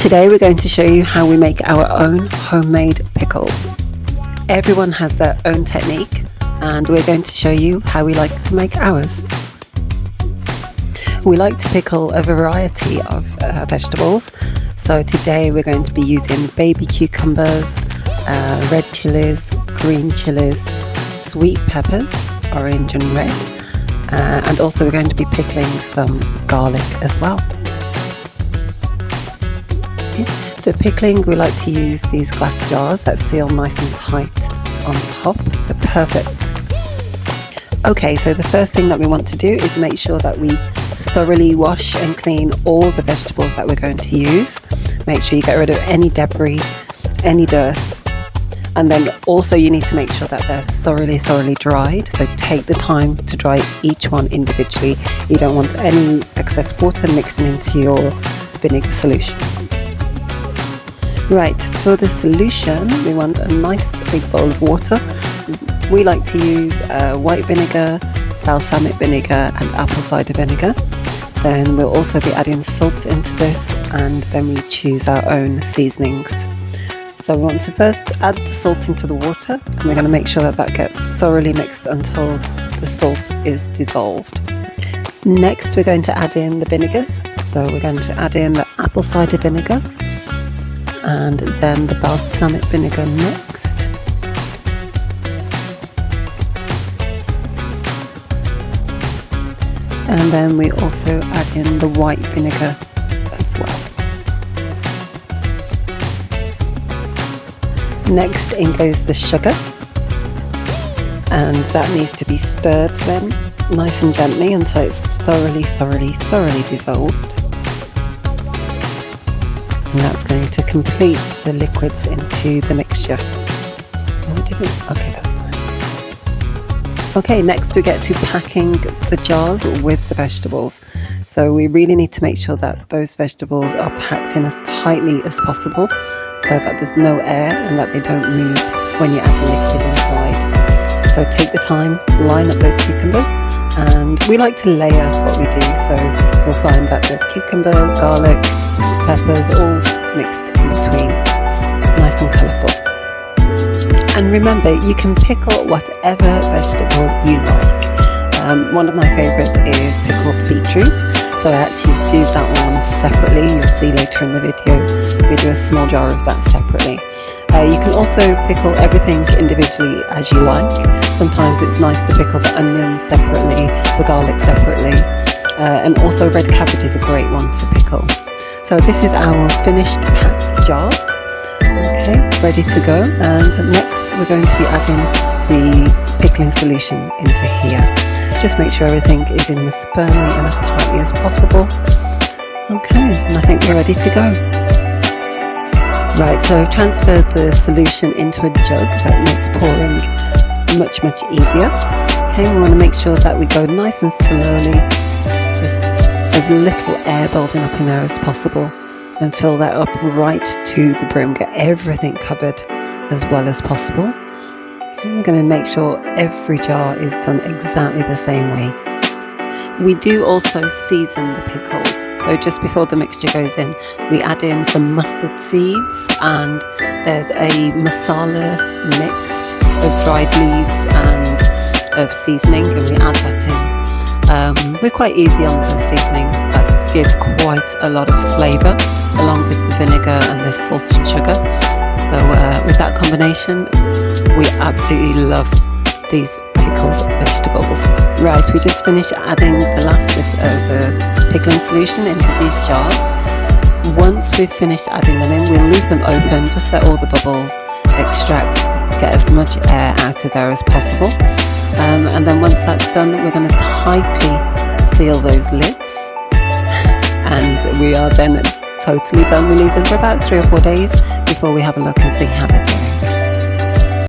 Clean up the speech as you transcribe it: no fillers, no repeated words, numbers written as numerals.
Today we're going to show you how we make our own homemade pickles. Everyone has their own technique and we're going to show you how we like to make ours. We like to pickle a variety of vegetables, so today we're going to be using baby cucumbers, red chilies, green chilies, sweet peppers, orange and red, and also we're going to be pickling some garlic as well. For pickling, we like to use these glass jars that seal nice and tight on top. They're perfect. Okay, so the first thing that we want to do is make sure that we thoroughly wash and clean all the vegetables that we're going to use. Make sure you get rid of any debris, any dirt, and then also you need to make sure that they're thoroughly dried. So take the time to dry each one individually. You don't want any excess water mixing into your vinegar solution. Right, for the solution we want a nice big bowl of water. We like to use white vinegar, balsamic vinegar and apple cider vinegar. Then we'll also be adding salt into this, and then we choose our own seasonings. So we want to first add the salt into the water, and we're going to make sure that that gets thoroughly mixed until the salt is dissolved. Next we're going to add in the vinegars. So we're going to add in the apple cider vinegar and then the balsamic vinegar next. And then we also add in the white vinegar as well. Next in goes the sugar, and that needs to be stirred then nice and gently until it's thoroughly dissolved. And that's going to complete the liquids into the mixture. Oh, we didn't? Okay, that's fine. Okay, next we get to packing the jars with the vegetables. So we really need to make sure that those vegetables are packed in as tightly as possible so that there's no air and that they don't move when you add the liquid inside. So take the time, line up those cucumbers, and we like to layer what we do. So you'll find that there's cucumbers, garlic, peppers all mixed in between, nice and colourful. And remember, you can pickle whatever vegetable you like. One of my favourites is pickled beetroot, so I actually do that one separately. You'll see later in the video we do a small jar of that separately. You can also pickle everything individually as you like. Sometimes it's nice to pickle the onions separately, the garlic separately, and also red cabbage is a great one to pickle. So this is our finished packed jars, okay, ready to go. And next we're going to be adding the pickling solution into here. Just make sure everything is in as firmly and as tightly as possible. Okay, and I think we're ready to go. Right, so transfer the solution into a jug. That makes pouring much easier. Okay, we want to make sure that we go nice and slowly, just as little air building up in there as possible, and fill that up right to the brim. Get everything covered as well as possible. Okay, we're going to make sure every jar is done exactly the same way. We do also season the pickles. So just before the mixture goes in, we add in some mustard seeds, and there's a masala mix of dried leaves and of seasoning, and we add that in. We're quite easy on the seasoning. That gives quite a lot of flavour along with the vinegar and the salt and sugar. So with that combination, we absolutely love these pickled vegetables. Right, we just finished adding the last bit of the pickling solution into these jars. Once we've finished adding them in, we'll leave them open, just let all the bubbles extract, get as much air out of there as possible. And then once that's done, we're going to tightly seal those lids, and we are then totally done. We leave them for about 3 or 4 days before we have a look and see how they're doing.